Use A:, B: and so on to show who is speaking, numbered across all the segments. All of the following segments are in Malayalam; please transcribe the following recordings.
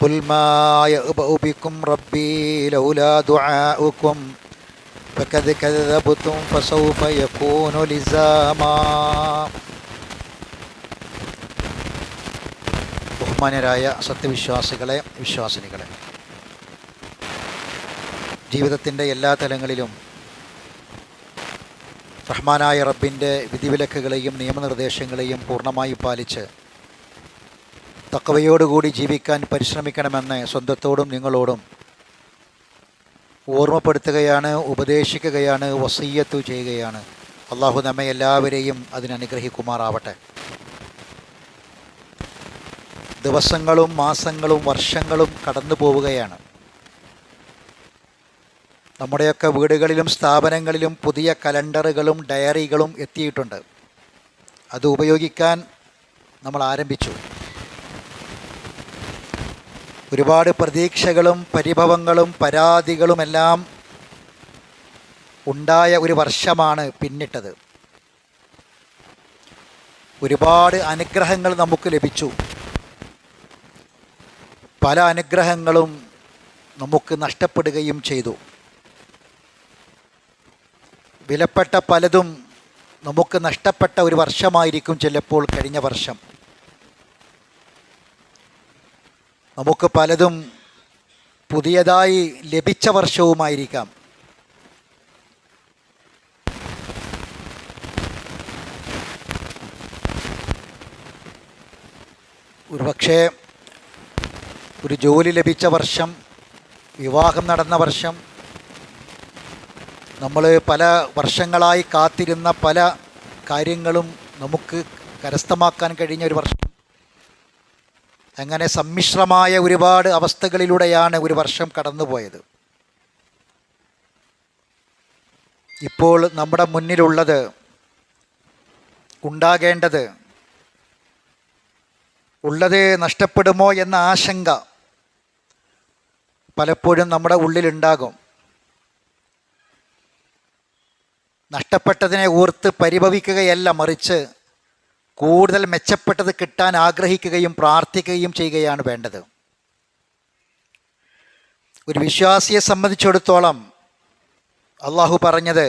A: قل ما يأبأ بكم ربي لولا دعاؤكم فقد كذبتم فسوف يكون لزاما. ബഹുമാന്യരായ സത്യവിശ്വാസികളെ, വിശ്വാസിനികളെ, ജീവിതത്തിൻ്റെ എല്ലാ തലങ്ങളിലും റഹ്മാനായ റബ്ബിൻ്റെ വിധിവിലക്കുകളെയും നിയമനിർദ്ദേശങ്ങളെയും പൂർണ്ണമായി പാലിച്ച് തഖ്വയോടുകൂടി ജീവിക്കാൻ പരിശ്രമിക്കണമെന്ന് സ്വന്തത്തോടും നിങ്ങളോടും ഓർമ്മപ്പെടുത്തുകയാണ്, ഉപദേശിക്കുകയാണ്, വസിയ്യത്ത് ചെയ്യുകയാണ്. അള്ളാഹു നമ്മെ എല്ലാവരെയും അതിനനുഗ്രഹിക്കുമാറാവട്ടെ. ദിവസങ്ങളും മാസങ്ങളും വർഷങ്ങളും കടന്നു പോവുകയാണ്. നമ്മുടെയൊക്കെ വീടുകളിലും സ്ഥാപനങ്ങളിലും പുതിയ കലണ്ടറുകളും ഡയറികളും എത്തിയിട്ടുണ്ട്. അത് ഉപയോഗിക്കാൻ നമ്മൾ ആരംഭിച്ചു. ഒരുപാട് പ്രതീക്ഷകളും പരിഭവങ്ങളും പരാതികളുമെല്ലാം ഉണ്ടായ ഒരു വർഷമാണ് പിന്നിട്ടത്. ഒരുപാട് അനുഗ്രഹങ്ങൾ നമുക്ക് ലഭിച്ചു. പല അനുഗ്രഹങ്ങളും നമുക്ക് നഷ്ടപ്പെടുകയും ചെയ്തു. വിലപ്പെട്ട പലതും നമുക്ക് നഷ്ടപ്പെട്ട ഒരു വർഷമായിരിക്കും ചിലപ്പോൾ കഴിഞ്ഞ വർഷം. നമുക്ക് പലതും പുതിയതായി ലഭിച്ച വർഷവുമായിരിക്കാം. ഒരുപക്ഷേ ഒരു ജോലി ലഭിച്ച വർഷം, വിവാഹം നടന്ന വർഷം, നമ്മൾ പല വർഷങ്ങളായി കാത്തിരുന്ന പല കാര്യങ്ങളും നമുക്ക് കരസ്ഥമാക്കാൻ കഴിഞ്ഞ ഒരു വർഷം. അങ്ങനെ സമ്മിശ്രമായ ഒരുപാട് അവസ്ഥകളിലൂടെയാണ് ഒരു വർഷം കടന്നുപോയത്. ഇപ്പോൾ നമ്മുടെ മുന്നിലുള്ളത്, ഉണ്ടാകേണ്ടത്, ഉള്ളത് നഷ്ടപ്പെടുമോ എന്ന ആശങ്ക പലപ്പോഴും നമ്മുടെ ഉള്ളിലുണ്ടാകും. നഷ്ടപ്പെട്ടതിനെ ഓർത്ത് പരിഭവിക്കുകയല്ല, മറിച്ച് കൂടുതൽ മെച്ചപ്പെട്ടത് കിട്ടാൻ ആഗ്രഹിക്കുകയും പ്രാർത്ഥിക്കുകയും ചെയ്യുകയാണ് വേണ്ടത്. ഒരു വിശ്വാസിയെ സംബന്ധിച്ചിടത്തോളം അള്ളാഹു പറഞ്ഞത്,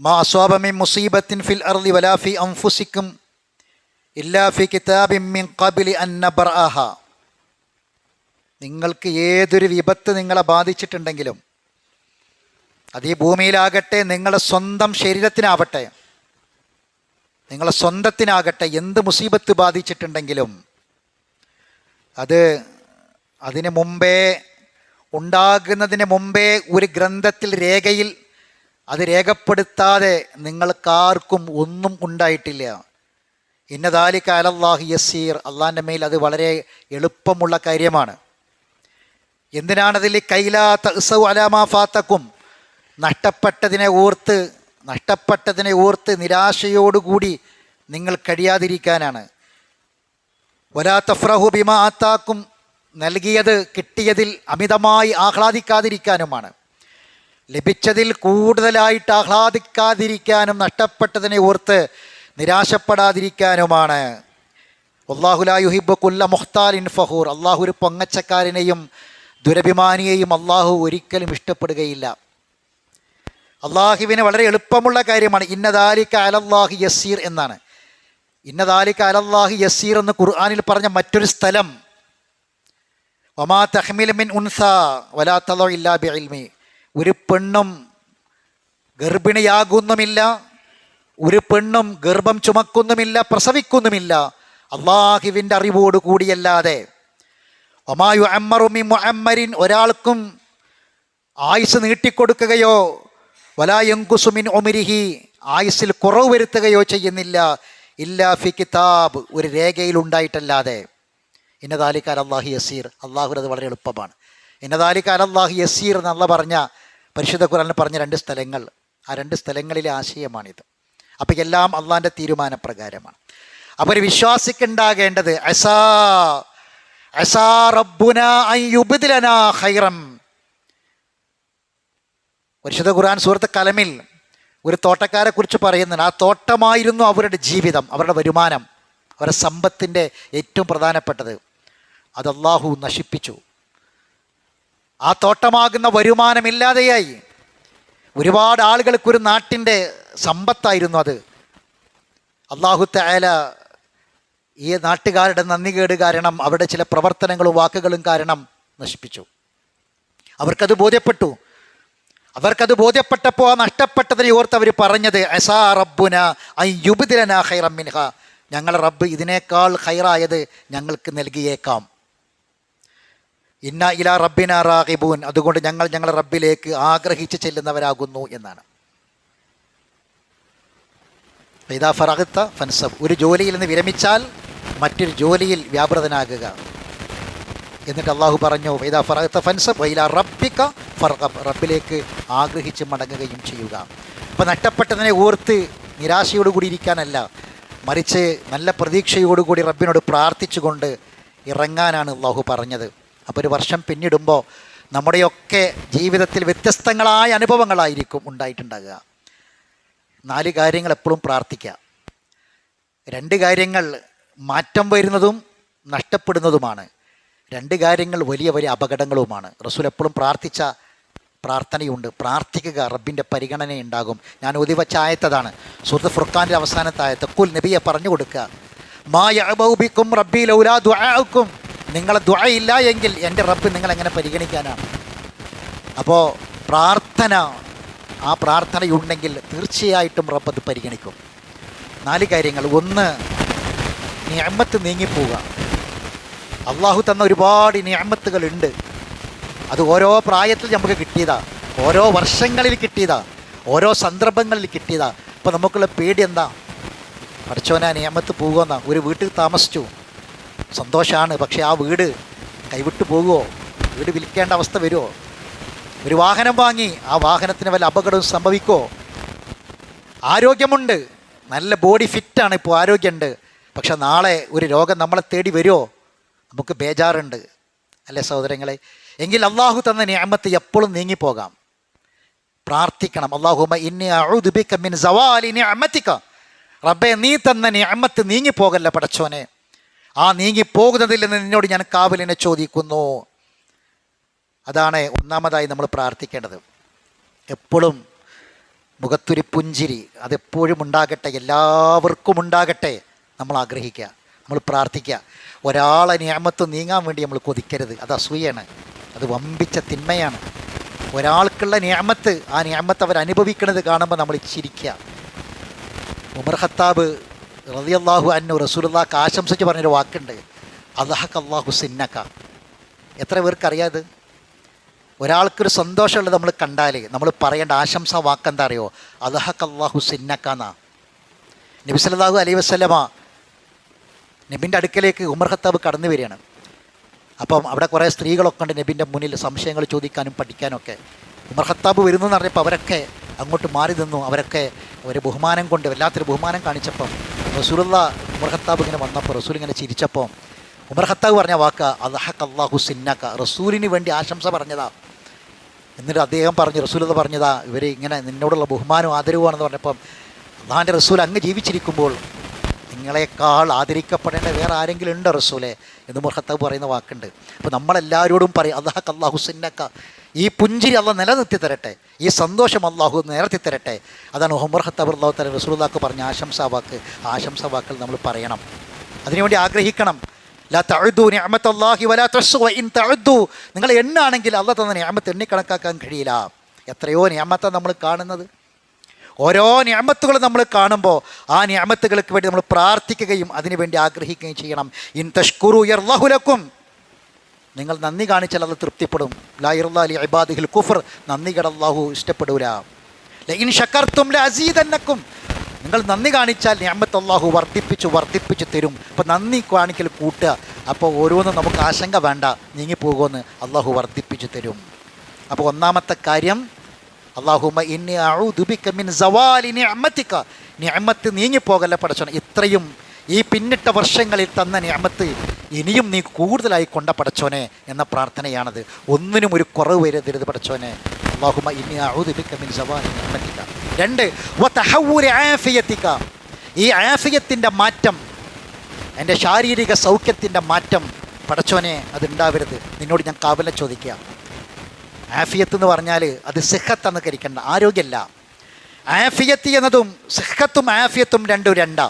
A: മാ അസ്വാബ മിൻ മുസീബത്തിൻ ഫിൽ അർളി വലാ ഫി അൻഫുസിക്കും ഇല്ലാ ഫി കിതാബിൻ മിൻ ഖബ്ലി അൻ നബ്റഅഹ. നിങ്ങൾക്ക് ഏതൊരു വിപത്ത് നിങ്ങളെ ബാധിച്ചിട്ടുണ്ടെങ്കിലും, അത് ഈ ഭൂമിയിലാകട്ടെ, നിങ്ങളുടെ സ്വന്തം ശരീരത്തിനാവട്ടെ, നിങ്ങളെ സ്വന്തത്തിനാകട്ടെ, എന്ത് മുസീബത്ത് ബാധിച്ചിട്ടുണ്ടെങ്കിലും അതിന് മുമ്പേ, ഉണ്ടാകുന്നതിന് മുമ്പേ ഒരു ഗ്രന്ഥത്തിൽ, രേഖയിൽ അത് രേഖപ്പെടുത്താതെ നിങ്ങൾക്കാർക്കും ഒന്നും ഉണ്ടായിട്ടില്ല. ഇന്ന ദാലിക അലല്ലാഹി യസീർ. അള്ളാഹിൻ്റെ മേൽ അത് വളരെ എളുപ്പമുള്ള കാര്യമാണ്. എന്തിനാണതിൽ കൈലാ തഅ്സൗ അലാ മാ ഫാതക്കും, നഷ്ടപ്പെട്ടതിനെ ഓർത്ത് നിരാശയോടുകൂടി നിങ്ങൾ കഴിയാതിരിക്കാനാണ്. വലാ തഫ്റഹു ബിമാ ആതാക്കും, നൽകിയത്, കിട്ടിയതിൽ അമിതമായി ആഹ്ലാദിക്കാതിരിക്കാനുമാണ്. ലഭിച്ചതിൽ കൂടുതലായിട്ട് ആഹ്ലാദിക്കാതിരിക്കാനും നഷ്ടപ്പെട്ടതിനെ ഓർത്ത് നിരാശപ്പെടാതിരിക്കാനുമാണ്. വല്ലാഹു ലാ യുഹിബ്ബു കുല്ല മുഖ്താലിൻ ഫഖൂർ. അള്ളാഹു ഒരു പൊങ്ങച്ചക്കാരനെയും ദുരഭിമാനിയെയും അള്ളാഹു ഒരിക്കലും ഇഷ്ടപ്പെടുകയില്ല. അള്ളാഹുവിന് വളരെ എളുപ്പമുള്ള കാര്യമാണ്. ഇന്ന ദാലിക അലല്ലാഹി യസീർ എന്നാണ്. ഇന്ന ദാലിക അലല്ലാഹി യസീർ എന്ന് ഖുർആനിൽ പറഞ്ഞ മറ്റൊരു സ്ഥലം, വമാ തഹ്മിലു മിൻ ഉൻസാ വലാ തളഉ ഇല്ലാ ബിഇൽമി. ഒരു പെണ്ണും ഗർഭിണിയാകുന്നുമില്ല, ഒരു പെണ്ണും ഗർഭം ചുമക്കുന്നുമില്ല, പ്രസവിക്കുന്നുമില്ല അള്ളാഹുവിൻ്റെ അറിവോട് കൂടിയല്ലാതെ. വമാ യുഅമ്മറു മിൻ മുഅമ്മരിൻ, ഒരാൾക്കും ആയുസ് നീട്ടിക്കൊടുക്കുകയോ വലാ യൻഖുസു മിൻ ഉമരിഹി, ആയുസ്സിൽ കുറവ് വരുത്തുകയോ ചെയ്യുന്നില്ല, ഇല്ലാ ഫി കിതാബ്, ഒരു രേഖയിൽ ഉണ്ടായിട്ടല്ലാതെ. ഇന്ന ദാലിക അലല്ലാഹി യസീർ. അള്ളാഹു അത് വളരെ എളുപ്പമാണ്. ഇന്ന ദാലിക അലല്ലാഹി യസീർ എന്നുള്ള പറഞ്ഞ പരിശുദ്ധ ഖുർആനിൽ പറഞ്ഞ രണ്ട് സ്ഥലങ്ങൾ, ആ രണ്ട് സ്ഥലങ്ങളിലെ ആശയമാണിത്. അപ്പോൾ എല്ലാം അള്ളാഹിൻ്റെ തീരുമാനപ്രകാരമാണ്. അപ്പോൾ ഒരു വിശ്വാസിക്കുണ്ടാകേണ്ടത് അസാ റബ്ബുനാ അൻ യുബ്ദിലനാ ഖൈറൻ. പരിശുദ്ധ ഖുർആൻ സൂറത്ത് കലമിൽ ഒരു തോട്ടക്കാരെ കുറിച്ച് പറയുന്നുണ്ട്. ആ തോട്ടമായിരുന്നു അവരുടെ ജീവിതം, അവരുടെ വരുമാനം, അവരുടെ സമ്പത്തിൻ്റെ ഏറ്റവും പ്രധാനപ്പെട്ടത്. അത് അള്ളാഹു നശിപ്പിച്ചു. ആ തോട്ടമാകുന്ന വരുമാനമില്ലാതെയായി. ഒരുപാട് ആളുകൾക്കൊരു നാട്ടിൻ്റെ സമ്പത്തായിരുന്നു അത്. അല്ലാഹു തആല ഈ നാട്ടുകാരുടെ നന്ദികേട് കാരണം, അവരുടെ ചില പ്രവർത്തനങ്ങളും വാക്കുകളും കാരണം നശിപ്പിച്ചു. അവർക്കത് ബോധ്യപ്പെട്ടു. അവർക്കത് ബോധ്യപ്പെട്ടപ്പോൾ ആ നഷ്ടപ്പെട്ടതിനെ ഓർത്ത് അവർ പറഞ്ഞത് അസാ റബ്ബുന അൻ യുബ്ദിലനാ ഖൈറൻ മിൻഹ, ഞങ്ങളുടെ റബ്ബ് ഇതിനേക്കാൾ ഖൈറായത് ഞങ്ങൾക്ക് നൽകിയേക്കാം. ഇന്ന ഇലാ റബ്ബിന റാഗിബൂൻ, അതുകൊണ്ട് ഞങ്ങൾ ഞങ്ങളുടെ റബ്ബിലേക്ക് ആഗ്രഹിച്ച് ചെല്ലുന്നവരാകുന്നു എന്നാണ്. ഇദാ ഫറഗ്ത ഫൻസബ്, ഒരു ജോലിയിൽ നിന്ന് വിരമിച്ചാൽ മറ്റൊരു ജോലിയിൽ വ്യാപൃതനാകുക. എന്നിട്ട് അള്ളാഹു പറഞ്ഞു ഇദാ ഫറഗ്ത ഫൻസബ് വഇലാ റബ്ബിക ഫർഗബ്, റബ്ബിലേക്ക് ആഗ്രഹിച്ച് മടങ്ങുകയും ചെയ്യുക. അപ്പോൾ നഷ്ടപ്പെട്ടതിനെ ഓർത്ത് നിരാശയോടുകൂടി ഇരിക്കാനല്ല, മറിച്ച് നല്ല പ്രതീക്ഷയോടുകൂടി റബ്ബിനോട് പ്രാർത്ഥിച്ചുകൊണ്ട് ഇറങ്ങാനാണ് അള്ളാഹു പറഞ്ഞത്. അപ്പോൾ ഒരു വർഷം പിന്നിടുമ്പോൾ നമ്മുടെയൊക്കെ ജീവിതത്തിൽ വ്യത്യസ്തങ്ങളായ അനുഭവങ്ങളായിരിക്കും ഉണ്ടായിട്ടുണ്ടാകുക. 4 കാര്യങ്ങൾ എപ്പോഴും പ്രാർത്ഥിക്കുക. 2 കാര്യങ്ങൾ മാറ്റം വരുന്നതും നഷ്ടപ്പെടുന്നതുമാണ്. 2 കാര്യങ്ങൾ വലിയ വലിയ അപകടങ്ങളുമാണ്. റസൂൽ എപ്പോഴും പ്രാർത്ഥിച്ച പ്രാർത്ഥനയുണ്ട്. പ്രാർത്ഥിക്കുക, റബ്ബിൻ്റെ പരിഗണന ഉണ്ടാകും. ഞാൻ ഓതി വച്ച ആയത്തതാണ്, സൂറത്ത് ഫുർഖാനിൻ്റെ അവസാനത്തെ ആയത്ത്. ഖുൽ, നബിയെ പറഞ്ഞു കൊടുക്കുക, മാ യഅബഉ ബിക്കും റബ്ബി ലൗലാ ദുആഉക്കും, നിങ്ങളെ ദുആ ഇല്ല എങ്കിൽ എൻ്റെ റബ്ബ് നിങ്ങളെങ്ങനെ പരിഗണിക്കാനാണ്. അപ്പോൾ പ്രാർത്ഥന, ആ പ്രാർത്ഥനയുണ്ടെങ്കിൽ തീർച്ചയായിട്ടും റബ്ബ് അത് പരിഗണിക്കും. 4 കാര്യങ്ങൾ. 1, നിഅമത്ത് നീങ്ങിപ്പോവുക. അള്ളാഹു തന്ന ഒരുപാട് നിഅമത്തുകളുണ്ട്. അത് ഓരോ പ്രായത്തിൽ നമുക്ക് കിട്ടിയതാ, ഓരോ വർഷങ്ങളിൽ കിട്ടിയതാ, ഓരോ സന്ദർഭങ്ങളിൽ കിട്ടിയതാ. അപ്പോൾ നമുക്കുള്ള പേടി എന്താ? പഠിച്ചോനാ നിഅമത്ത് പോകുമെന്നാ. ഒരു വീട്ടിൽ താമസിച്ചു, സന്തോഷമാണ്, പക്ഷേ ആ വീട് കൈവിട്ട് പോകുമോ? വീട് വിൽക്കേണ്ട അവസ്ഥ വരുമോ? ഒരു വാഹനം വാങ്ങി, ആ വാഹനത്തിന് വല്ല അപകടവും സംഭവിക്കുമോ? ആരോഗ്യമുണ്ട്, നല്ല ബോഡി ഫിറ്റാണ്, ഇപ്പോൾ ആരോഗ്യമുണ്ട്, പക്ഷെ നാളെ ഒരു രോഗം നമ്മളെ തേടി വരുമോ? നമുക്ക് ബേജാറുണ്ട് അല്ലേ സഹോദരങ്ങളെ? എങ്കിൽ അള്ളാഹു തന്ന നിഅമത്ത് എപ്പോഴും നീങ്ങിപ്പോകാം. പ്രാർത്ഥിക്കണം, അല്ലാഹുമ്മ ഇന്നി അഊദു ബിക മിൻ സവാലി നിഅമതിക, റബ്ബേ നീ തന്ന നിഅമത്ത് നീങ്ങിപ്പോകല്ല പടച്ചോനെ, ആ നീങ്ങിപ്പോകുന്നതിൽ നിന്ന് നിന്നോട് ഞാൻ കാവലിനെ ചോദിക്കുന്നു. അതാണ് ഒന്നാമതായി നമ്മൾ പ്രാർത്ഥിക്കേണ്ടത്. എപ്പോഴും മുഖത്തൊരു പുഞ്ചിരി അതെപ്പോഴും ഉണ്ടാകട്ടെ, എല്ലാവർക്കും ഉണ്ടാകട്ടെ. നമ്മൾ ആഗ്രഹിക്കുക, നമ്മൾ പ്രാർത്ഥിക്കുക. ഒരാളെ നിഅമത്ത് നീങ്ങാൻ വേണ്ടി നമ്മൾ കൊതിക്കരുത്. അത് അസൂയാണ്, അത് വമ്പിച്ച തിന്മയാണ്. ഒരാൾക്കുള്ള നിഅമത്ത്, ആ നിഅമത്ത് അവർ അനുഭവിക്കുന്നത് കാണുമ്പോൾ നമ്മൾ ചിരിക്കുക. ഉമർ ഖത്താബ് റളിയല്ലാഹു അൻഹു റസൂലുള്ളാഹിക്ക് ആശംസിച്ച് പറഞ്ഞൊരു വാക്കുണ്ട്, അദ്ഹക അല്ലാഹു സിന്നക. എത്ര പേർക്കറിയാത്? ഒരാൾക്കൊരു സന്തോഷമുള്ളത് നമ്മൾ കണ്ടാൽ നമ്മൾ പറയേണ്ട ആശംസ വാക്കെന്താ അറിയോ? അദ്ഹക അല്ലാഹു സിന്നക എന്നാ. നബി സല്ലല്ലാഹു അലൈഹി വസല്ലമ നബിൻ്റെ അടുക്കലേക്ക് ഉമർ ഖത്താബ് കടന്നു വരികയാണ്. അപ്പം അവിടെ കുറേ സ്ത്രീകളൊക്കെ ഉണ്ട് നബിൻ്റെ മുന്നിൽ സംശയങ്ങൾ ചോദിക്കാനും പഠിക്കാനൊക്കെ. ഉമർ ഖത്താബ് വരുന്നു എന്ന് പറഞ്ഞപ്പോൾ അവരൊക്കെ അങ്ങോട്ട് മാറി നിന്നു. അവരൊക്കെ ഒരു ബഹുമാനം കൊണ്ട് വല്ലാത്തൊരു ബഹുമാനം കാണിച്ചപ്പം റസൂലുള്ള ഉമർ ഖത്താബ് ഇങ്ങനെ വന്നപ്പോൾ റസൂൽ ഇങ്ങനെ ചിരിച്ചപ്പോൾ ഉമർ ഖത്താബ് പറഞ്ഞ വാക്ക് അദ്ഹക അല്ലാഹു സിന്നക, റസൂലിന് വേണ്ടി ആശംസ പറഞ്ഞതാ. എന്നിട്ട് അദ്ദേഹം പറഞ്ഞു, റസൂലുള്ള പറഞ്ഞതാ ഇവർ ഇങ്ങനെ നിന്നോടുള്ള ബഹുമാനവും ആദരവുമാണെന്ന് പറഞ്ഞപ്പം അള്ളാഹിൻ്റെ റസൂൽ അങ്ങ് ജീവിച്ചിരിക്കുമ്പോൾ നിങ്ങളെക്കാൾ ആദരിക്കപ്പെടേണ്ട വേറെ ആരെങ്കിലും ഉണ്ടോ റസൂലെ എന്ന് ഉമർ ഖത്താബ് പറയുന്ന വാക്കുണ്ട്. അപ്പോൾ നമ്മളെല്ലാവരോടും പറയും അദ്ഹക അല്ലാഹു സിന്നക, ഈ പുഞ്ചിരി അള്ളാഹ് നിലനിർത്തി തരട്ടെ, ഈ സന്തോഷം അള്ളാഹു നിലനിർത്തി തരട്ടെ. അതാണ് ഉമർ ഖത്താബ് റളിയല്ലാഹു തആല റസൂലുള്ളാഹിക്ക് പറഞ്ഞ ആശംസാ വാക്ക്. ആശംസാ വാക്കുകൾ നമ്മൾ പറയണം, അതിനുവേണ്ടി ആഗ്രഹിക്കണം. ലാ തഅുദു നിഅമത്തല്ലാഹി വലാ തുഹ്സു വഇൻ തഅുദു, നിങ്ങൾ എണ്ണാണെങ്കിൽ അള്ളാഹ് തന്ന നിഅമത്ത് എണ്ണിക്കണക്കാക്കാൻ കഴിയില്ല. എത്രയോ നിഅമത്താണ് നമ്മൾ കാണുന്നത്. ഓരോ നിഅമത്തുകളും നമ്മൾ കാണുമ്പോൾ ആ നിഅമത്തുകൾക്ക് വേണ്ടി നമ്മൾ പ്രാർത്ഥിക്കുകയും അതിനുവേണ്ടി ആഗ്രഹിക്കുകയും ചെയ്യണം. ഇൻ തഷ്കുറു യർളഹു ലക്കും, നിങ്ങൾ നന്ദി കാണിച്ചാൽ അത് തൃപ്തിപ്പെടും. ലാ യർളാ ലി ഇബാദിഹിൽ കുഫർ, നന്ദികേട് അല്ലാഹു ഇഷ്ടപ്പെടൂല. ലഇൻ ശകർതും ലഅസീദന്നക്കും, നിങ്ങൾ നന്ദി കാണിച്ചാൽ നിഅമത്ത് അല്ലാഹു വർദ്ധിപ്പിച്ചു തരും. അപ്പോൾ നന്ദി കാണിക്കൽ കൂട്ടുക. അപ്പോൾ ഓരോന്നും നമുക്ക് ആശങ്ക വേണ്ട, നീങ്ങിപ്പോകുമെന്ന് അല്ലാഹു വർദ്ധിപ്പിച്ചു തരും. അപ്പോൾ ഒന്നാമത്തെ കാര്യം അല്ലാഹുമ്മ ഇന്നി അഊദു ബിക മിൻ സവാലി നിഅമതിക, നിഅമത്ത് നീങ്ങിപ്പോകല്ല പടച്ചോനെ, ഇത്രയും ഈ പിന്നിട്ട വർഷങ്ങളിൽ തന്ന നിഅമത്ത് ഇനിയും നീ കൂടുതലായി കൊണ്ട പടച്ചോനെ എന്ന പ്രാർത്ഥനയാണത്. ഒന്നിനും ഒരു കുറവ് വരരുത് പടച്ചോനെ. അല്ലാഹുമ്മ ഇന്നി അഊദു ബിക മിൻ സവാലി നിഅമതിക. 2 വതഹവ്വുരി ആഫിയതിക, ഈ ആഫിയത്തിൻ്റെ മാറ്റം, എൻ്റെ ശാരീരിക സൗഖ്യത്തിൻ്റെ മാറ്റം പടച്ചോനെ അതുണ്ടാവരുത്, നിന്നോട് ഞാൻ കാവലിനെ ചോദിക്കുക. ആഫിയത്ത് എന്ന് പറഞ്ഞാൽ അത് സിഹത്തെന്ന് കരിക്കണ്ട, ആരോഗ്യമല്ല. ആഫിയത്ത് എന്നതും സിഹത്തും ആഫിയത്തും രണ്ടും രണ്ടാ.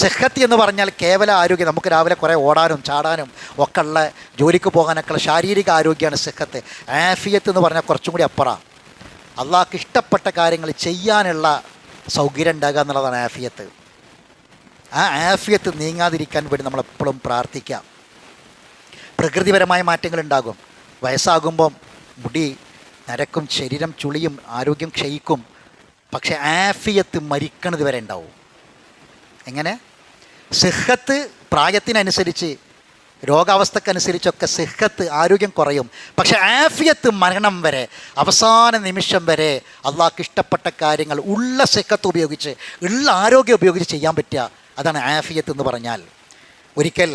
A: സിഹത്ത് എന്ന് പറഞ്ഞാൽ കേവല ആരോഗ്യം, നമുക്ക് രാവിലെ കുറേ ഓടാനും ചാടാനും ഒക്കെ ഉള്ള, ജോലിക്ക് പോകാനൊക്കെ ഉള്ള ശാരീരിക ആരോഗ്യമാണ് സിഹത്ത്. ആഫിയത്ത് എന്ന് പറഞ്ഞാൽ കുറച്ചും കൂടി അപ്പുറം, അള്ളാഹ്ക്ക് ഇഷ്ടപ്പെട്ട കാര്യങ്ങൾ ചെയ്യാനുള്ള സൗകര്യം ഉണ്ടാകുക എന്നുള്ളതാണ് ആഫിയത്ത്. ആ ആഫിയത്ത് നീങ്ങാതിരിക്കാൻ വേണ്ടി നമ്മളെപ്പോഴും പ്രാർത്ഥിക്കാം. പ്രകൃതിപരമായ മാറ്റങ്ങളുണ്ടാകും. വയസ്സാകുമ്പം മുടി നരക്കും, ശരീരം ചുളിയും, ആരോഗ്യം ക്ഷയിക്കും. പക്ഷേ ആഫിയത്ത് മരിക്കണത് വരെ ഉണ്ടാവും. എങ്ങനെ? സിഹത്ത് പ്രായത്തിനനുസരിച്ച്, രോഗാവസ്ഥക്കനുസരിച്ചൊക്കെ സിഹത്ത് ആരോഗ്യം കുറയും. പക്ഷേ ആഫിയത്ത് മരണം വരെ, അവസാന നിമിഷം വരെ അള്ളാഹ്ക്ക് ഇഷ്ടപ്പെട്ട കാര്യങ്ങൾ ഉള്ള സിഹത്ത് ഉപയോഗിച്ച്, ഉള്ള ആരോഗ്യം ഉപയോഗിച്ച് ചെയ്യാൻ പറ്റുക. അതാണ് ആഫിയത്ത് എന്ന് പറഞ്ഞാൽ. ഒരിക്കൽ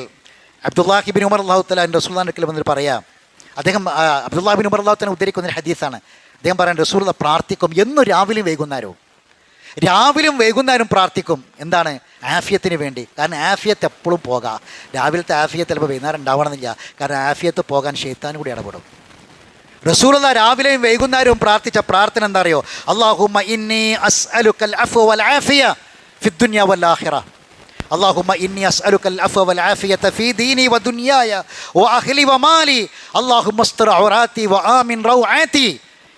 A: അബ്ദുല്ലാഹി ബിൻ ഉമർ അല്ലാഹു തആല റസൂലുള്ളാഹിന്റെ അടുക്കൽ വന്നിട്ട് പറയാം, അദ്ദേഹം അബ്ദുല്ലാഹി ബിൻ ഉമർ അല്ലാഹു തആല ഉദ്ധരിക്കുന്ന ഒരു ഹദീസാണ്. അദ്ദേഹം പറയാൻ, റസൂലുള്ള പ്രാർത്ഥിക്കും എന്നും രാവിലെയും വൈകുന്നേരവും പ്രാർത്ഥിക്കും. എന്താണ്? ആഫിയത്തിന് വേണ്ടി. കാരണം ആഫിയത്ത് എപ്പോഴും പോകാം. രാവിലത്തെ ആഫിയത്ത് ചിലപ്പോൾ വൈകുന്നേരം ഉണ്ടാവണമെന്നില്ല. കാരണം ആഫിയത്ത് പോകാൻ ശൈത്താൻ കൂടി ഇടപെടും. റസൂലുള്ള രാവിലെയും വൈകുന്നേരവും പ്രാർത്ഥിച്ച പ്രാർത്ഥന എന്താ അറിയോ? അല്ലാഹുമ്മ ഇന്നി അസ്അലുക്കൽ അഫ്വ വൽ ആഫിയ ഫിദ്ദുനിയ വൽ ആഖിറ. اللهم إني أسألك العفو والعافية في ديني ودنياي وأهلي ومالي اللهم استر عوراتي وآمن روعاتي.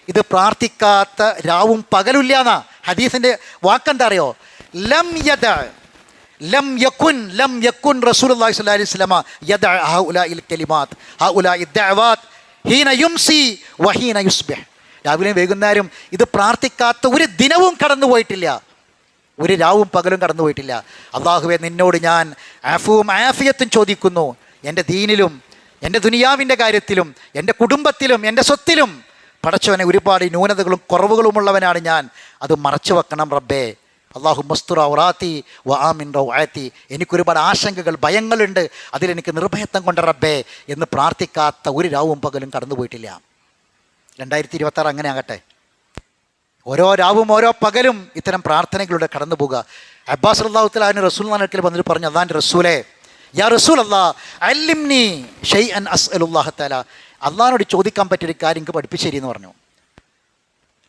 A: ഇത് പ്രാർത്ഥിക്കാത്ത രാവും പകലുമില്ല എന്നാ ഹദീസിൻ്റെ വാക്കെന്താ അറിയോ? ലം യകുൻ റസൂലുള്ളാഹി സ്വല്ലല്ലാഹി അലൈഹി വസല്ലമ യദഅ ഹൗലാഇൽ കലിമാത്ത് ഹൗലാഇ ദഅവാത്ത് ഹീന യുംസി വഹീന യുസ്ബിഹ്. രാവിലെയും വൈകുന്നേരം ഇത് പ്രാർത്ഥിക്കാത്ത ഒരു ദിനവും കടന്നു പോയിട്ടില്ല, ഒരു രാവും പകലും കടന്നു പോയിട്ടില്ല. അള്ളാഹുവെ, നിന്നോട് ഞാൻ ആഫുവും ആഫിയത്തും ചോദിക്കുന്നു. എൻ്റെ ദീനിലും എൻ്റെ ദുനിയാവിൻ്റെ കാര്യത്തിലും എൻ്റെ കുടുംബത്തിലും എൻ്റെ സ്വത്തിലും പടച്ചവനെ ഒരുപാട് ന്യൂനതകളും കുറവുകളുമുള്ളവനാണ് ഞാൻ. അത് മറച്ചു വെക്കണം റബ്ബേ. അള്ളാഹു മസ്തുറ ഔറാത്തി വ ആമിൻ റൗആത്തി. എനിക്കൊരുപാട് ആശങ്കകൾ, ഭയങ്ങളുണ്ട്, അതിലെനിക്ക് നിർഭയത്വം കൊണ്ട് റബ്ബേ എന്ന് പ്രാർത്ഥിക്കാത്ത ഒരു രാവും പകലും കടന്നു പോയിട്ടില്ല. 2026 അങ്ങനെ ആകട്ടെ. ഓരോ രാവും ഓരോ പകലും ഇത്തരം പ്രാർത്ഥനകളുടെ കടന്നു പോകുക. അബ്ബാസ് റളിയല്ലാഹു തആല അൻഹു റസൂലുള്ളാഹിന്റെ അടുക്കൽ വന്നിട്ട് പറഞ്ഞു, അല്ലാഹുവിൻ്റെ റസൂലേ, യാ റസൂലല്ലാഹ് അല്ലിംനി ഷൈഅൻ അസ്അലുല്ലാഹ തആല, അള്ളാഹിനോട് ചോദിക്കാൻ പറ്റിയൊരു കാര്യം എനിക്ക് പഠിപ്പിച്ചു തരീ എന്ന് പറഞ്ഞു.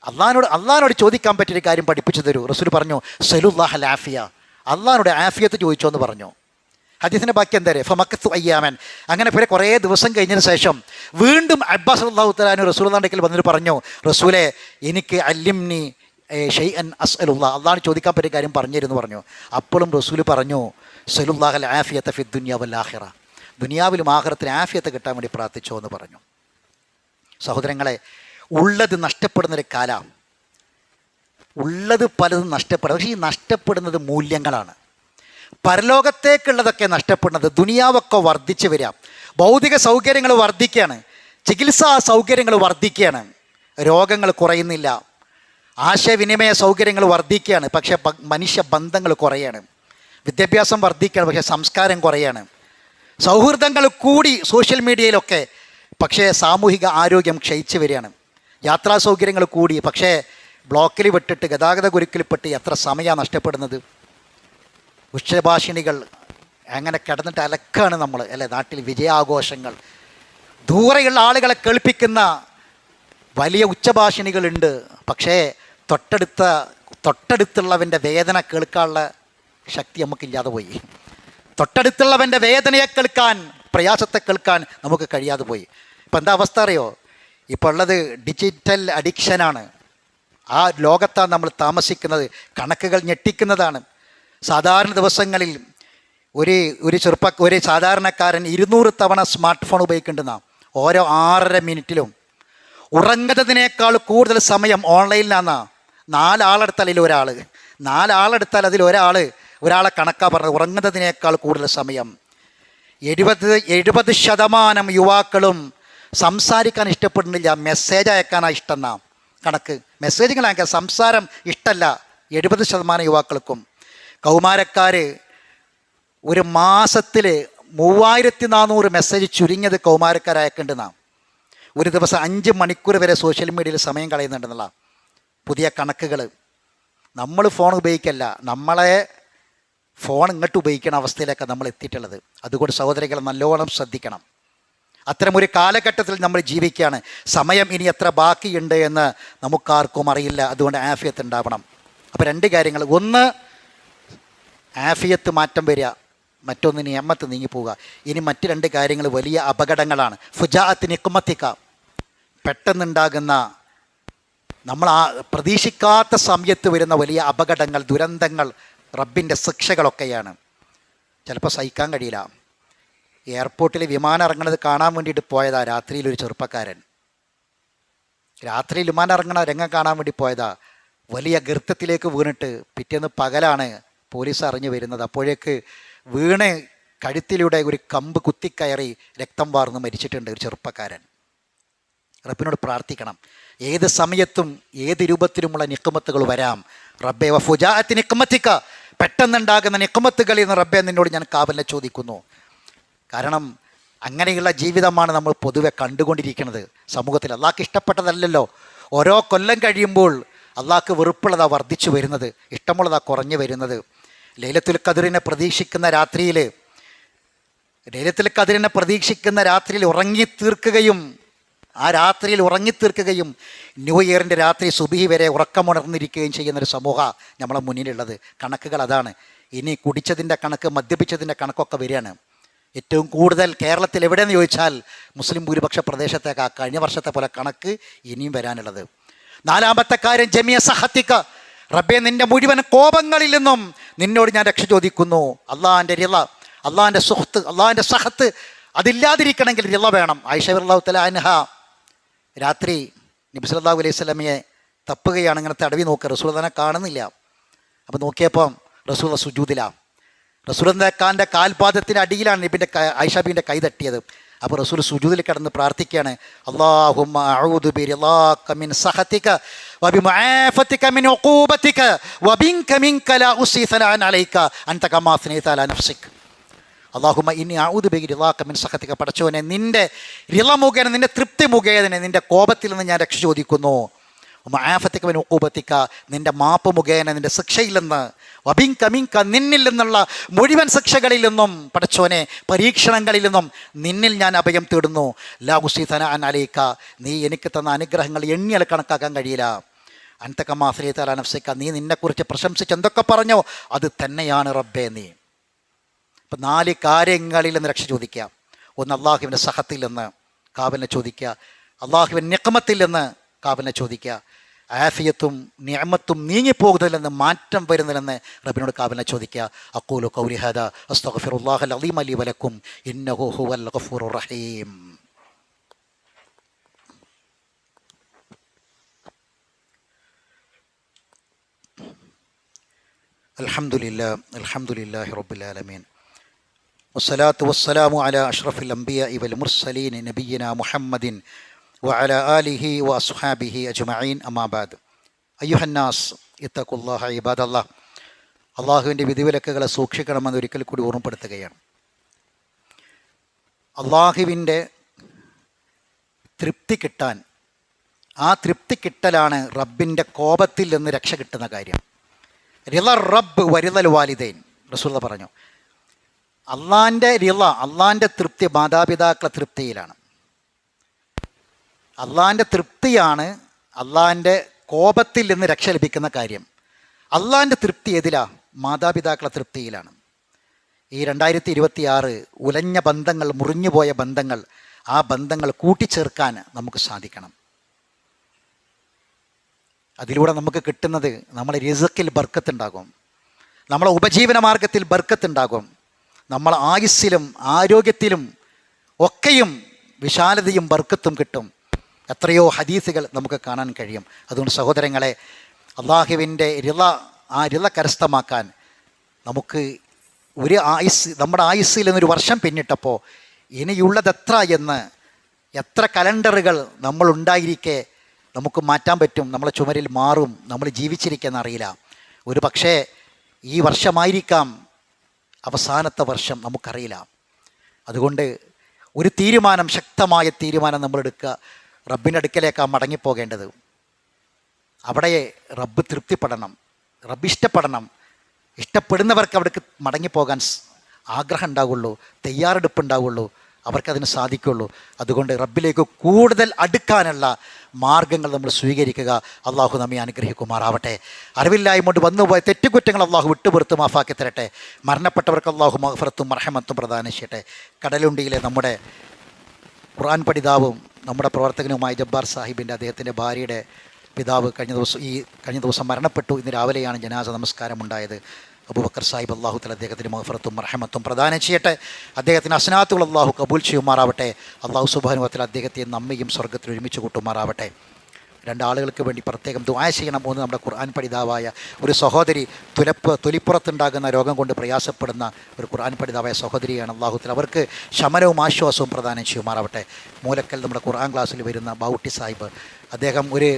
A: അള്ളാഹിനോട് ചോദിക്കാൻ പറ്റിയൊരു കാര്യം പഠിപ്പിച്ചു തരൂ. റസൂൽ പറഞ്ഞു, സലുല്ലാഹൽ ആഫിയ, അള്ളാഹിനോട് ആഫിയത്ത് ചോദിച്ചോ എന്ന് പറഞ്ഞു. ഹദീസിൻ്റെ ബാക്കി എന്താ പറയുക? ഫമക്കത്തു അയ്യാമൻ. അങ്ങനെ പിന്നെ കുറേ ദിവസം കഴിഞ്ഞതിന് ശേഷം വീണ്ടും അബ്ബാസ് റളിയല്ലാഹു തആല അൻഹു റസൂലുള്ളാഹിന്റെ അടുക്കൽ വന്നിട്ട് പറഞ്ഞു, റസൂലേ, എനിക്ക് അല്ലിംനി ഷൈഅൻ അസ്അലുല്ലാഹ്, അള്ളാഹിന് ചോദിക്കാൻ പറ്റിയ കാര്യം പറഞ്ഞിരുന്നു പറഞ്ഞു. അപ്പോഴും റസൂൽ പറഞ്ഞു, സലുല്ലാഹൽ ആഫിയത ഫിദ് ദുനിയ വൽ ആഖിറ, ദുനിയാവിലും ആഖിറത്തിലും ആഫിയത്ത് കിട്ടാൻ വേണ്ടി പ്രാർത്ഥിച്ചോ എന്ന് പറഞ്ഞു. സഹോദരങ്ങളെ, ഉള്ളത് നഷ്ടപ്പെടുന്നൊരു കാലം, ഉള്ളത് പലതും നഷ്ടപ്പെടും. പക്ഷേ ഈ നഷ്ടപ്പെടുന്നത് മൂല്യങ്ങളാണ്. പരലോകത്തേക്കുള്ളതൊക്കെ നഷ്ടപ്പെടുന്നത്. ദുനിയാവൊക്കെ വർദ്ധിച്ചു വരിക, ഭൗതിക സൗകര്യങ്ങൾ വർദ്ധിക്കുകയാണ്, ചികിത്സാ സൗകര്യങ്ങൾ വർദ്ധിക്കുകയാണ്, രോഗങ്ങൾ കുറയുന്നില്ല, ആശയവിനിമയ സൗകര്യങ്ങൾ വർദ്ധിക്കുകയാണ്, പക്ഷേ മനുഷ്യ ബന്ധങ്ങൾ കുറയാണ്. വിദ്യാഭ്യാസം വർദ്ധിക്കുകയാണ്, പക്ഷേ സംസ്കാരം കുറയാണ്. സൗഹൃദങ്ങൾ കൂടി സോഷ്യൽ മീഡിയയിലൊക്കെ, പക്ഷേ സാമൂഹിക ആരോഗ്യം ക്ഷയിച്ചു വരികയാണ്. യാത്രാ സൗകര്യങ്ങൾ കൂടി, പക്ഷേ ബ്ലോക്കിൽ വിട്ടിട്ട്, ഗതാഗത കുരുക്കിൽപ്പെട്ട് എത്ര സമയമാണ് നഷ്ടപ്പെടുന്നത്. ഉച്ചഭാഷിണികൾ അങ്ങനെ കിടന്നിട്ട് അലക്കാണ് നമ്മൾ, അല്ലേ? നാട്ടിൽ വിജയാഘോഷങ്ങൾ, ദൂരെയുള്ള ആളുകളെ കേൾപ്പിക്കുന്ന വലിയ ഉച്ചഭാഷിണികളുണ്ട്, പക്ഷേ തൊട്ടടുത്തുള്ളവൻ്റെ വേദന കേൾക്കാനുള്ള ശക്തി നമുക്കില്ലാതെ പോയി. തൊട്ടടുത്തുള്ളവൻ്റെ വേദനയെ കേൾക്കാൻ, പ്രയാസത്തെ കേൾക്കാൻ നമുക്ക് കഴിയാതെ പോയി. ഇപ്പം എന്താ അവസ്ഥ അറിയോ? ഇപ്പോൾ ഉള്ളത് ഡിജിറ്റൽ അഡിക്ഷനാണ്. ആ ലോകത്താണ് നമ്മൾ താമസിക്കുന്നത്. കണക്കുകൾ ഞെട്ടിക്കുന്നതാണ്. സാധാരണ ദിവസങ്ങളിൽ ഒരു സാധാരണക്കാരൻ 200 തവണ സ്മാർട്ട് ഫോൺ ഉപയോഗിക്കേണ്ടതാണ്. ഓരോ 6.5 മിനിറ്റിലും. ഉറങ്ങുന്നതിനേക്കാൾ കൂടുതൽ സമയം ഓൺലൈനിലാണ്. 4 ആളെടുത്താൽ അതിൽ ഒരാളെ കണക്കാ പറഞ്ഞത്. ഉറങ്ങുന്നതിനേക്കാൾ കൂടുതൽ സമയം. 70% യുവാക്കളും സംസാരിക്കാൻ ഇഷ്ടപ്പെടുന്നില്ല, മെസ്സേജ് അയക്കാനാണ് ഇഷ്ടമെന്നാ കണക്ക്. മെസ്സേജുകൾ അയക്കാൻ, സംസാരം ഇഷ്ടമല്ല 70% യുവാക്കൾക്കും. കൗമാരക്കാർ ഒരു മാസത്തിൽ 3400 മെസ്സേജ് ചുരുങ്ങിയത് കൗമാരക്കാർ അയക്കേണ്ടതാണ്. ഒരു ദിവസം 5 മണിക്കൂർ വരെ സോഷ്യൽ മീഡിയയിൽ സമയം കളയുന്നുണ്ടെന്നുള്ള പുതിയ കണക്കുകൾ. നമ്മൾ ഫോൺ ഉപയോഗിക്കല്ല, നമ്മളെ ഫോൺ ഇങ്ങോട്ട് ഉപയോഗിക്കുന്ന അവസ്ഥയിലേക്കാണ് നമ്മൾ എത്തിയിട്ടുള്ളത്. അതുകൊണ്ട് സഹോദരികളെ നല്ലോണം ശ്രദ്ധിക്കണം. അത്തരമൊരു കാലഘട്ടത്തിൽ നമ്മൾ ജീവിക്കുകയാണ്. സമയം ഇനി എത്ര ബാക്കിയുണ്ട് എന്ന് നമുക്കാർക്കും അറിയില്ല. അതുകൊണ്ട് ആഫിയത്ത് ഉണ്ടാവണം. അപ്പോൾ രണ്ട് കാര്യങ്ങൾ: ഒന്ന് ആഫിയത്ത് മാറ്റം വരിക, മറ്റൊന്ന് നിയമത്ത് നീങ്ങിപ്പോവുക. ഇനി മറ്റ് രണ്ട് കാര്യങ്ങൾ വലിയ അപകടങ്ങളാണ്. ഫുജാഅത്ത് നിഖ്മത്തിക, പെട്ടെന്നുണ്ടാകുന്ന നമ്മൾ പ്രതീക്ഷിക്കാത്ത സമയത്ത് വരുന്ന വലിയ അപകടങ്ങൾ, ദുരന്തങ്ങൾ, റബ്ബിൻ്റെ ശിക്ഷകളൊക്കെയാണ്. ചിലപ്പോൾ സഹിക്കാൻ കഴിയില്ല. എയർപോർട്ടിൽ വിമാനം ഇറങ്ങുന്നത് കാണാൻ വേണ്ടിയിട്ട് പോയതാ രാത്രിയിലൊരു ചെറുപ്പക്കാരൻ. രാത്രിയിൽ വിമാനം ഇറങ്ങണ രംഗം കാണാൻ വേണ്ടി പോയതാ. വലിയ ഗർത്തത്തിലേക്ക് വീണിട്ട് പിറ്റേന്ന് പകലാണ് പോലീസ് അറിഞ്ഞു വരുന്നത്. അപ്പോഴേക്ക് വീണ് കഴുത്തിലൂടെ ഒരു കമ്പ് കുത്തിക്കയറി രക്തം വാർന്ന് മരിച്ചിട്ടുണ്ട് ഒരു ചെറുപ്പക്കാരൻ. റബ്ബിനോട് പ്രാർത്ഥിക്കണം. ഏത് സമയത്തും ഏത് രൂപത്തിലുമുള്ള നിഖ്മത്തുകൾ വരാം. റബ്ബേ വഫുജാഅത്തി നിഖ്മത്തിക, പെട്ടെന്നുണ്ടാകുന്ന നിഖ്മത്തുകളിൽ നിന്ന് റബ്ബേ നിന്നോട് ഞാൻ കാവലിനെ ചോദിക്കുന്നു. കാരണം അങ്ങനെയുള്ള ജീവിതമാണ് നമ്മൾ പൊതുവെ കണ്ടുകൊണ്ടിരിക്കുന്നത് സമൂഹത്തിൽ. അള്ളാഹ്ക്ക് ഇഷ്ടപ്പെട്ടതല്ലല്ലോ. ഓരോ കൊല്ലം കഴിയുമ്പോൾ അള്ളാഹ്ക്ക് വെറുപ്പുള്ളതാണ് വർദ്ധിച്ചു വരുന്നത്, ഇഷ്ടമുള്ളതാണ് കുറഞ്ഞു വരുന്നത്. ലൈലത്തുൽ ഖദ്റിനെ പ്രതീക്ഷിക്കുന്ന രാത്രിയിൽ ഉറങ്ങിത്തീർക്കുകയും ആ രാത്രിയിൽ ഉറങ്ങിത്തീർക്കുകയും ന്യൂ ഇയറിൻ്റെ രാത്രി സുബഹി വരെ ഉറക്കമുണർന്നിരിക്കുകയും ചെയ്യുന്നൊരു സമൂഹം നമ്മളെ മുന്നിലുള്ളത്. കണക്കുകൾ അതാണ്. ഇനി കുടിച്ചതിൻ്റെ കണക്ക്, മദ്യപിച്ചതിൻ്റെ കണക്കൊക്കെ വരികയാണ്. ഏറ്റവും കൂടുതൽ കേരളത്തിൽ എവിടെയെന്ന് ചോദിച്ചാൽ മുസ്ലിം ഭൂരിപക്ഷ പ്രദേശത്തേക്ക് കഴിഞ്ഞ വർഷത്തെ പോലെ കണക്ക് ഇനിയും വരാനുള്ളത്. നാലാമത്തെ കാര്യം ജമിയ സഹത്തിക്ക, റബ്ബേ നിൻ്റെ മുഴുവൻ കോപങ്ങളിൽ നിന്നും നിന്നോട് ഞാൻ രക്ഷ ചോദിക്കുന്നു. അള്ളാഹിൻ്റെ റിള, അള്ളാഹിൻ്റെ സുഹത്ത്, അള്ളാഹിൻ്റെ സഹത്ത് അതില്ലാതിരിക്കണമെങ്കിൽ റിള വേണം. ആയിഷ റളിയല്ലാഹു തആല അൻഹ രാത്രി നബി സല്ലല്ലാഹു അലൈഹി വസല്ലമയെ തപ്പുകയാണ്. ഇങ്ങനെ തടവി നോക്കുക, റസൂൽ തന്നെ കാണുന്നില്ല. അപ്പോൾ നോക്കിയപ്പം റസൂൽ സുജൂദിലാണ്. റസൂലിൻ്റെ കാൽപാദത്തിൻ്റെ അടിയിലാണ് നബിൻ്റെ ആയിഷ ബീവിൻ്റെ കൈ തട്ടിയത്. അപ്പോൾ റസൂൽ സുജൂദിൽ കിടന്ന് പ്രാർത്ഥിക്കുകയാണ്, അല്ലാഹുമ്മ അഊദു ബിറിളാക മിൻ സഖതിക വബിമുആഫതിക മിൻ ഉഖൂബതിക വബിൻക മിൻക ലാ ഉസീ സനാഅൻ അലൈക അൻത കമാ അസ്നൈത അലാ നഫ്സിക. അല്ലാഹുമ്മ ഇന്നി അഊദു ബിറിളാക മിൻ സഖതിക, പടച്ചോനെ നിൻ്റെ റിള മുഖേന, നിൻ്റെ തൃപ്തി മുഖേന നിൻ്റെ കോപത്തിൽ നിന്ന് ഞാൻ രക്ഷ ചോദിക്കുന്നു. മുആഫതിക മിൻ ഉഖൂബതിക, നിൻ്റെ മാപ്പ് മുഖേന നിൻ്റെ ശിക്ഷയിൽ നിന്ന്, വബിൻക മിൻക നിന്നിൽ നിന്നുള്ള മുഴുവൻ ശിക്ഷകളിൽ നിന്നും, പടച്ചോനെ പരീക്ഷണങ്ങളിൽ നിന്നും നിന്നിൽ ഞാൻ അഭയം തേടുന്നു. ലാ ഉസീ സനാഅൻ അലൈക, നീ എനിക്ക് തന്ന അനുഗ്രഹങ്ങൾ എണ്ണിയാൽ കണക്കാക്കാൻ കഴിയില്ല. അൻത കമാ അസ്നൈത അലാ നഫ്സിക, നീ നിന്നെക്കുറിച്ച് പ്രശംസിച്ച് എന്തൊക്കെ പറഞ്ഞോ അത് തന്നെയാണ് റബ്ബേ നീ. ഇപ്പം 4 കാര്യങ്ങളിൽ നിന്ന് രക്ഷ ചോദിക്കുക. ഒന്ന് അള്ളാഹുവിൻ്റെ സഹത്തിൽ നിന്ന് കാവലിനെ ചോദിക്കുക, അള്ളാഹുവിൻ്റെ നിഖ്മത്തിൽ നിന്ന് കാവലിനെ ചോദിക്കുക, ആഫിയത്തും നിഅമത്തും നീങ്ങിപ്പോകുന്നതിൽ നിന്ന് മാറ്റം വരുന്നതിലെന്ന് റബ്ബിനോട് കാവലിനെ ചോദിക്കുക. അഖൂലു ഖൗലി ഹാദാ അസ്തഗ്ഫിറുല്ലാഹൽ അളീം ലി വലക്കും ഇന്നഹു ഹുവൽ ഗഫൂറുർ റഹീം. അൽഹംദുലില്ലാഹി റബ്ബിൽ ആലമീൻ വസ്സലാത്തു വസ്സലാമു അലാ അഷ്റഫിൽ അംബിയാഇ വൽ മുർസലീൻ നബിയ്യിനാ മുഹമ്മദിൻ വഅലാ ആലിഹി വഅസ്ഹാബിഹി അജ്മഈൻ അമ്മാ ബഅദ്. അയ്യുഹന്നാസ് ഇത്തഖുല്ലാഹ ഇബാദല്ലാഹ്. അള്ളാഹുവിൻ്റെ വിധിവിലക്കുകളെ സൂക്ഷിക്കണമെന്ന് ഒരിക്കൽ കൂടി ഓർമ്മപ്പെടുത്തുകയാണ്. അള്ളാഹുവിൻ്റെ തൃപ്തി കിട്ടാൻ, ആ തൃപ്തി കിട്ടലാണ് റബ്ബിൻ്റെ കോപത്തിൽ നിന്ന് രക്ഷ കിട്ടുന്ന കാര്യം. റിള റബ്ബ് വരിളൽ വാലിദൈൻ, റസൂൽ പറഞ്ഞു. അള്ളാൻ്റെ റിള, അള്ളാൻ്റെ തൃപ്തി മാതാപിതാക്കളെ തൃപ്തിയിലാണ്. അള്ളാൻ്റെ തൃപ്തിയാണ് അള്ളാൻ്റെ കോപത്തിൽ നിന്ന് രക്ഷ ലഭിക്കുന്ന കാര്യം. അള്ളാൻ്റെ തൃപ്തി ഏതിലാ? മാതാപിതാക്കളെ തൃപ്തിയിലാണ്. ഈ 2026 ഉലഞ്ഞ ബന്ധങ്ങൾ, മുറിഞ്ഞുപോയ ബന്ധങ്ങൾ, ആ ബന്ധങ്ങൾ കൂട്ടിച്ചേർക്കാൻ നമുക്ക് സാധിക്കണം. അതിലൂടെ നമുക്ക് കിട്ടുന്നത് നമ്മളെ റിസ്ക്കിൽ ബർക്കത്തുണ്ടാകും, നമ്മളെ ഉപജീവന മാർഗത്തിൽ ബർക്കത്തുണ്ടാകും, നമ്മളെ ആയുസ്സിലും ആരോഗ്യത്തിലും ഒക്കെയും വിശാലതയും ബർക്കത്തും കിട്ടും. എത്രയോ ഹദീസുകൾ നമുക്ക് കാണാൻ കഴിയും. അതുകൊണ്ട് സഹോദരങ്ങളെ, അള്ളാഹുവിൻ്റെ റിള, ആ റിള കരസ്ഥമാക്കാൻ നമുക്ക് ഒരു ആയുസ്, നമ്മുടെ ആയുസ്സിൽ നിന്നൊരു വർഷം പിന്നിട്ടപ്പോൾ ഇനിയുള്ളതെത്ര എന്ന്, എത്ര കലണ്ടറുകൾ നമ്മളുണ്ടായിരിക്കെ നമുക്ക് മാറ്റാൻ പറ്റും, നമ്മളെ ചുമരിൽ മാറും, നമ്മൾ ജീവിച്ചിരിക്കുന്ന അറിയില്ല. ഒരു പക്ഷേ ഈ വർഷമായിരിക്കാം അവസാനത്തെ വർഷം, നമുക്കറിയില്ല. അതുകൊണ്ട് ഒരു തീരുമാനം, ശക്തമായ തീരുമാനം നമ്മളെടുക്കുക. റബ്ബിൻ്റെ അടുക്കലേക്കാണ് മടങ്ങിപ്പോകേണ്ടത്. അവിടെ റബ്ബ് തൃപ്തിപ്പെടണം, റബ്ബ് ഇഷ്ടപ്പെടണം. ഇഷ്ടപ്പെടുന്നവർക്ക് അവിടേക്ക് മടങ്ങിപ്പോകാൻ ആഗ്രഹം ഉണ്ടാവുള്ളൂ, തയ്യാറെടുപ്പ് ഉണ്ടാവുള്ളൂ. അവർക്കതിന് സാധിക്കുള്ളൂ. അതുകൊണ്ട് റബ്ബിലേക്ക് കൂടുതൽ അടുക്കാനുള്ള മാർഗങ്ങൾ നമ്മൾ സ്വീകരിക്കുക. അള്ളാഹു നമ്മെ അനുഗ്രഹിക്കുമാറാവട്ടെ. അറിവില്ലായ്മ കൊണ്ട് വന്നുപോയ തെറ്റുകുറ്റങ്ങൾ അള്ളാഹു വിട്ടുപുറത്ത് മാഫാക്കി തരട്ടെ. മരണപ്പെട്ടവർക്ക് അള്ളാഹു മഗ്ഫിറത്തും മർഹമത്തും പ്രദാനം ചെയ്യട്ടെ. കടലുണ്ടിയിലെ നമ്മുടെ ഖുർആൻ പഠിതാവും നമ്മുടെ പ്രവർത്തകനുമായ ജബ്ബാർ സാഹിബിൻ്റെ അദ്ദേഹത്തിൻ്റെ ഭാര്യയുടെ പിതാവ് കഴിഞ്ഞ ദിവസം മരണപ്പെട്ടു. ഇന്ന് രാവിലെയാണ് ജനാസ നമസ്കാരം ഉണ്ടായത്. അബൂബക്കർ സാഹിബ് അള്ളാഹു തആല അദ്ദേഹത്തിന് മഗ്ഫിറത്തും മർഹമത്തും പ്രദാനം ചെയ്യട്ടെ. അദ്ദേഹത്തിന് ഹസനാത്തുകൾ അള്ളാഹു കബൂൽ ചെയ്യുമാറാവട്ടെ. അള്ളാഹു സുബ്ഹാനഹു വ തആല അദ്ദേഹത്തെ നമ്മയും സ്വർഗ്ഗത്തിൽ ഒരുമിച്ച് കൂട്ടുമാറാവട്ടെ. രണ്ടാളുകൾക്ക് വേണ്ടി പ്രത്യേകം ദുആ ചെയ്യണം. ഒന്ന്, നമ്മുടെ ഖുർആൻ പഠിതാവായ ഒരു സഹോദരി, തൊലിപ്പുറത്തുണ്ടാകുന്ന രോഗം കൊണ്ട് പ്രയാസപ്പെടുന്ന ഒരു ഖുർആൻ പഠിതാവായ സഹോദരിയാണ്. അല്ലാഹു തആല അവർക്ക് ശമനവും ആശ്വാസവും പ്രദാനം ചെയ്യുമാറാവട്ടെ. മൂലക്കൽ നമ്മുടെ ഖുർആൻ ക്ലാസ്സിൽ വരുന്ന ബൗട്ടി സാഹിബ്, അദ്ദേഹം ഒരു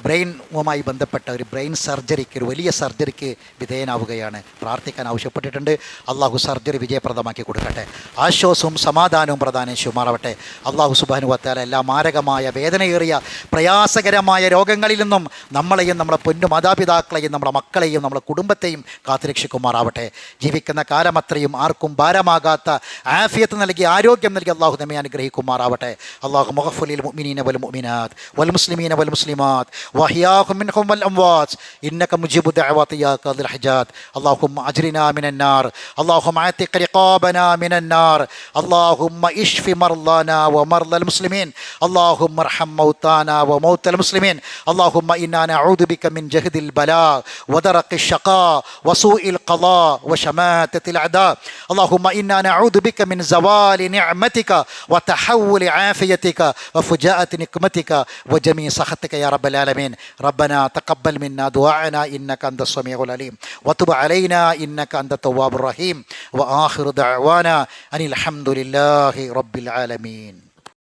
A: ബ്രെയിനുമായി ബന്ധപ്പെട്ട ഒരു ബ്രെയിൻ സർജറിക്ക്, ഒരു വലിയ സർജറിക്ക് വിധേയനാവുകയാണ്. പ്രാർത്ഥിക്കാൻ ആവശ്യപ്പെട്ടിട്ടുണ്ട്. അള്ളാഹു സർജറി വിജയപ്രദമാക്കി കൊടുക്കട്ടെ. ആശ്വാസവും സമാധാനവും പ്രദാനം ചെയ്യുമാറാവട്ടെ. അള്ളാഹു സുബ്ഹാനഹു വ തആല എല്ലാ മാരകമായ വേദനയേറിയ പ്രയാസകരമായ രോഗങ്ങളിൽ നിന്നും നമ്മളെയും നമ്മുടെ പൊന്നു മാതാപിതാക്കളെയും നമ്മുടെ മക്കളെയും നമ്മുടെ കുടുംബത്തെയും കാത്തുരക്ഷിക്കുമാറാവട്ടെ. ജീവിക്കുന്ന കാലമത്രയും ആർക്കും ഭാരമാകാത്ത ആഫിയത്ത് നൽകി ആരോഗ്യം നൽകി അള്ളാഹു നമ്മെ അനുഗ്രഹിക്കുമാറാവട്ടെ. അള്ളാഹു മുഗ്ഫിറുൽ മുഅ്മിനീന വൽ മുഅ്മിനാത്ത് വൽ മുസ്ലിമീന വൽ മുസ്ലിമാത്ത് وأحياهم منهم والأموات إنك مجيب الدعوات يا قاضي الحاجات. اللهم أجرنا من النار، اللهم اعتق رقابنا من النار، اللهم اشف مرضانا ومرضى المسلمين، اللهم ارحم موتانا وموتى المسلمين. اللهم إنا نعوذ بك من جهد البلاء ودرك الشقاء وسوء القضاء وشماتة الأعداء. اللهم إنا نعوذ بك من زوال نعمتك وتحول عافيتك وفجاءة نقمتك وجميع سخطك يا رب العالمين. ربنا تقبل منا دعاءنا إنك أنت السميع العليم وتب علينا إنك أنت التواب الرحيم. وآخر دعوانا أن الحمد لله رب العالمين.